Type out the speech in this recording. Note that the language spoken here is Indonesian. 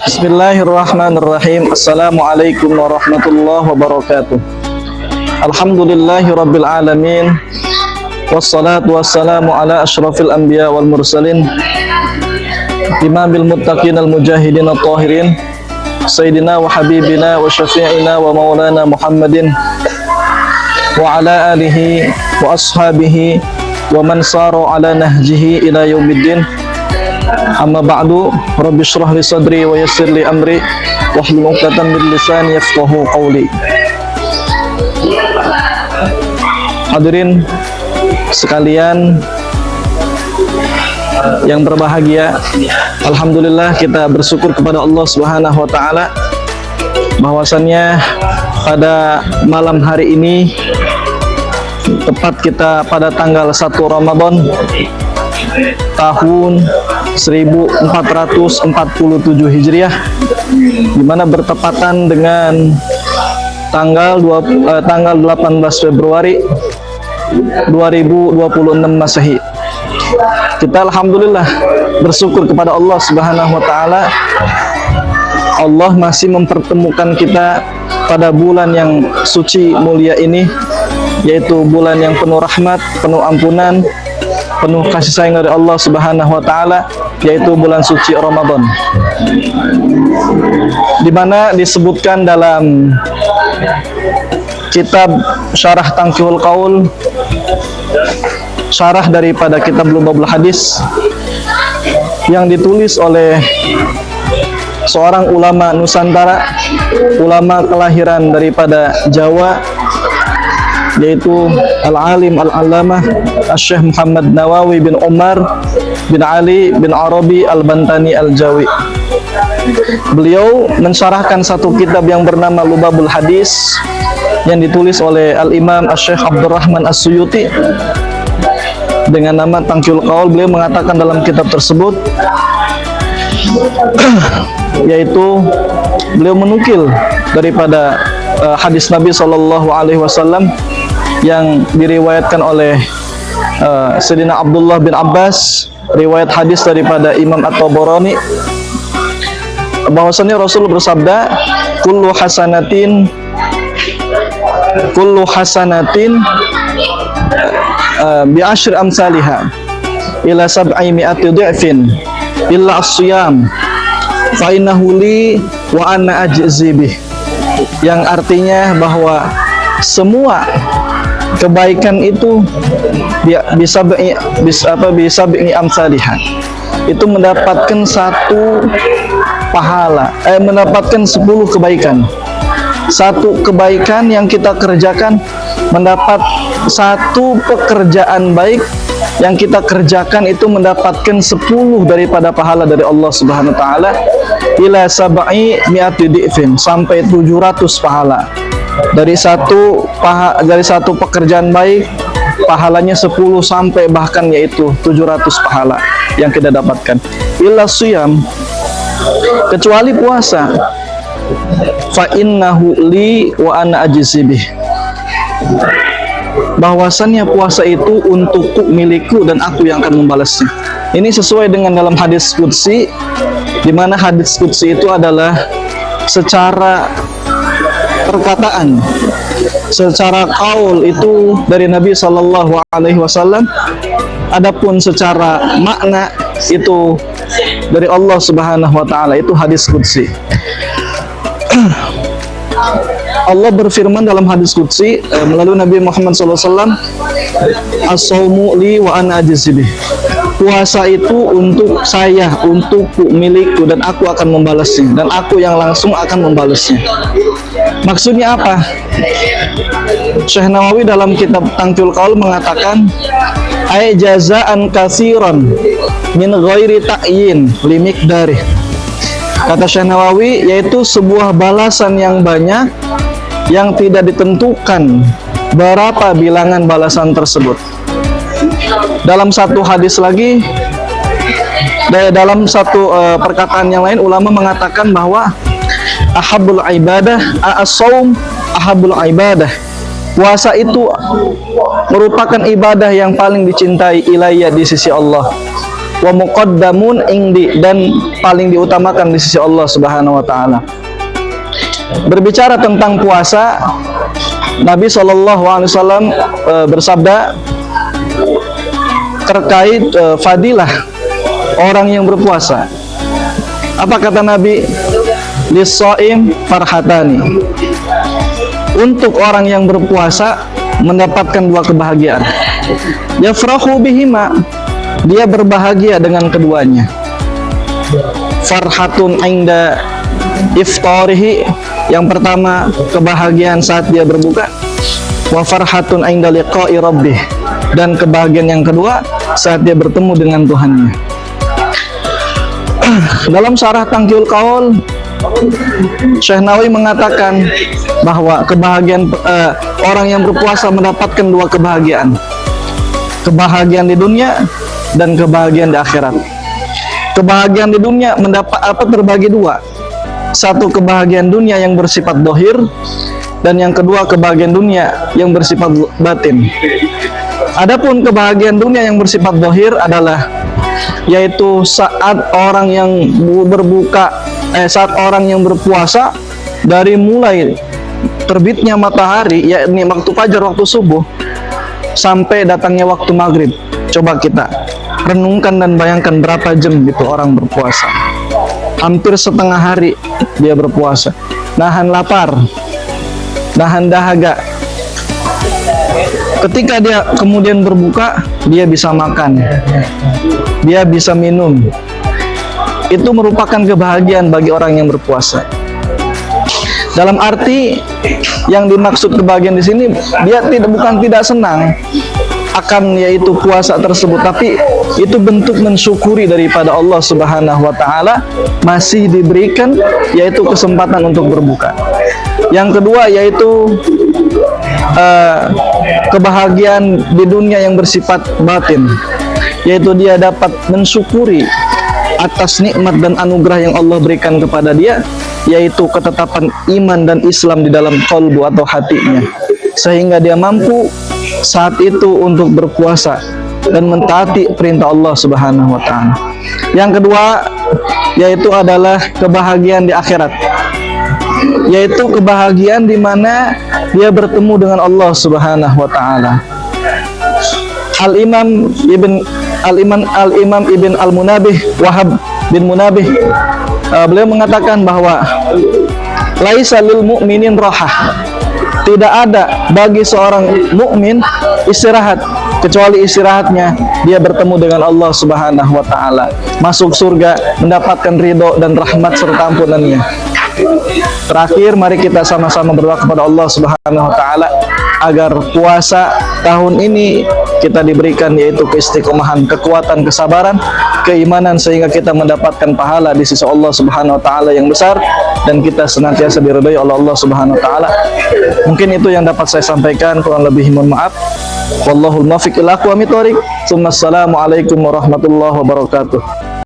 Bismillahirrahmanirrahim. Assalamualaikum warahmatullahi wabarakatuh. Alhamdulillahi rabbil alamin. Wassalatu wassalamu ala ashrafil anbiya wal mursalin, imamil muttaqin al mujahidin al tahirin, sayyidina wa habibina wa syafi'ina wa maulana Muhammadin wa ala alihi wa ashabihi wa man sara ala nahjihi ila yaumiddin. Amma ba'du, rabbi shrah li sadri wa yassir li amri wahlul 'uqdatam min lisani yafqahu qawli. Hadirin sekalian yang berbahagia, alhamdulillah kita bersyukur kepada Allah Subhanahu wa taala bahwasannya pada malam hari ini, tepat kita pada tanggal 1 Ramadan tahun 1447 Hijriah, di mana bertepatan dengan tanggal 18 Februari 2026 Masehi. Kita alhamdulillah bersyukur kepada Allah Subhanahu wa taala, Allah masih mempertemukan kita pada bulan yang suci mulia ini, yaitu bulan yang penuh rahmat, penuh ampunan, penuh kasih sayang dari Allah Subhanahu wa taala, yaitu bulan suci Ramadan, di mana disebutkan dalam kitab Syarah Tanqihul Qaul, syarah daripada kitab Lubabul Hadis yang ditulis oleh seorang ulama Nusantara, ulama kelahiran daripada Jawa, yaitu Al-Alim Al-Allamah Syekh Muhammad Nawawi bin Umar bin Ali bin Arabi Al-Bantani Al-Jawi. Beliau mensyarahkan satu kitab yang bernama Lubabul Hadis yang ditulis oleh Al-Imam Syekh Abdurrahman As-Suyuti dengan nama Tanqihul Qaul. Beliau mengatakan dalam kitab tersebut yaitu beliau menukil daripada hadis Nabi SAW yang diriwayatkan oleh Sayyidina Abdullah bin Abbas, riwayat hadis daripada Imam At-Tabarani, bahwasannya Rasul bersabda, kullu hasanatin bi asyri amsalihha ila sab'i mi'ati dhi'fin illa as-siyam fa innahu li wa ana ajzi bih, yang artinya bahwa semua kebaikan itu bisa amsalihha, itu mendapatkan satu pahala, mendapatkan 10 kebaikan. Satu kebaikan yang kita kerjakan mendapat satu pekerjaan baik yang kita kerjakan itu mendapatkan 10 daripada pahala dari Allah Subhanahu wa taala, ila sab'i mi'ati dhi'fin, sampai 700 pahala. Dari satu pekerjaan baik pahalanya 10 sampai bahkan yaitu 700 pahala yang kita dapatkan. Illa siyam, kecuali puasa, fa innahu li wa ana ajzi bih, bahwasannya puasa itu untukku, milikku, dan aku yang akan membalasnya. Ini sesuai dengan dalam hadis qudsi, di mana hadis qudsi itu adalah secara perkataan, secara qaul itu dari Nabi SAW. Adapun secara makna itu dari Allah Subhanahu wa taala, itu hadis qudsi. Allah berfirman dalam hadis qudsi melalui Nabi Muhammad SAW, as-saumu li wa ana ajzi bih, puasa itu untuk saya, untukku, milikku, dan aku akan membalasnya, dan aku yang langsung akan membalasnya. Maksudnya apa? Syekh Nawawi dalam kitab Tanqihul Qaul mengatakan, ay jazaan katsiran min ghairi ta'yin li miqdarih. Kata Syekh Nawawi, yaitu sebuah balasan yang banyak yang tidak ditentukan berapa bilangan balasan tersebut. Dalam satu hadis lagi, dalam satu perkataan yang lain, ulama mengatakan bahwa ahabul ibadah as-shaum ahabul ibadah, puasa itu merupakan ibadah yang paling dicintai ilayya di sisi Allah. wa muqaddamun indi, dan paling diutamakan di sisi Allah Subhanahu wa taala. Berbicara tentang puasa, Nabi SAW bersabda terkait fadilah orang yang berpuasa. Apa kata Nabi? Lis-shaim farhatani. Untuk orang yang berpuasa mendapatkan dua kebahagiaan. Yafrahu bihima, dia berbahagia dengan keduanya. Farhatun inda iftarihi, yang pertama kebahagiaan saat dia berbuka. Wa farhatun inda liqa'i rabbih, dan kebahagiaan yang kedua saat dia bertemu dengan Tuhannya. Dalam Syarah Tangkiul Qaul, Syekh Nawawi mengatakan bahwa kebahagiaan orang yang berpuasa mendapatkan dua kebahagiaan. Kebahagiaan di dunia dan kebahagiaan di akhirat. Kebahagiaan di dunia terbagi dua. Satu, kebahagiaan dunia yang bersifat dohir, dan yang kedua kebahagiaan dunia yang bersifat batin. Adapun kebahagiaan dunia yang bersifat dohir adalah yaitu saat orang yang saat orang yang berpuasa dari mulai terbitnya matahari, yakni waktu fajar, waktu subuh, sampai datangnya waktu maghrib. Coba kita renungkan dan bayangkan berapa jam gitu orang berpuasa. Hampir setengah hari dia berpuasa, nahan lapar, nahan dahaga. Ketika dia kemudian berbuka, dia bisa makan, dia bisa minum. Itu merupakan kebahagiaan bagi orang yang berpuasa. Dalam arti yang dimaksud kebahagiaan di sini, dia bukan tidak senang akan yaitu puasa tersebut, tapi itu bentuk mensyukuri daripada Allah Subhanahu wa taala masih diberikan yaitu kesempatan untuk berbuka. Yang kedua yaitu kebahagiaan di dunia yang bersifat batin, yaitu dia dapat mensyukuri atas nikmat dan anugerah yang Allah berikan kepada dia, yaitu ketetapan iman dan Islam di dalam qalbu atau hatinya, sehingga dia mampu saat itu untuk berpuasa dan mentaati perintah Allah Subhanahu wa taala. Yang kedua yaitu adalah kebahagiaan di akhirat, yaitu kebahagiaan di mana dia bertemu dengan Allah Subhanahu wa taala. Al-Imam Ibn Al-Munabih, Wahab bin Munabih, beliau mengatakan bahwa laisa lil mu'minin rahah, tidak ada bagi seorang mukmin istirahat kecuali istirahatnya dia bertemu dengan Allah Subhanahu wa taala, masuk surga, mendapatkan ridho dan rahmat serta ampunannya. Terakhir, mari kita sama-sama berdoa kepada Allah Subhanahu wa taala agar puasa tahun ini kita diberikan yaitu keistiqomahan, kekuatan, kesabaran, keimanan, sehingga kita mendapatkan pahala di sisi Allah Subhanahu wa taala yang besar dan kita senantiasa diridhai oleh Allah Subhanahu wa taala. Mungkin itu yang dapat saya sampaikan, kurang lebih mohon maaf. Wallahul muwaffiq ila aqwamit thoriq. Assalamualaikum warahmatullahi wabarakatuh.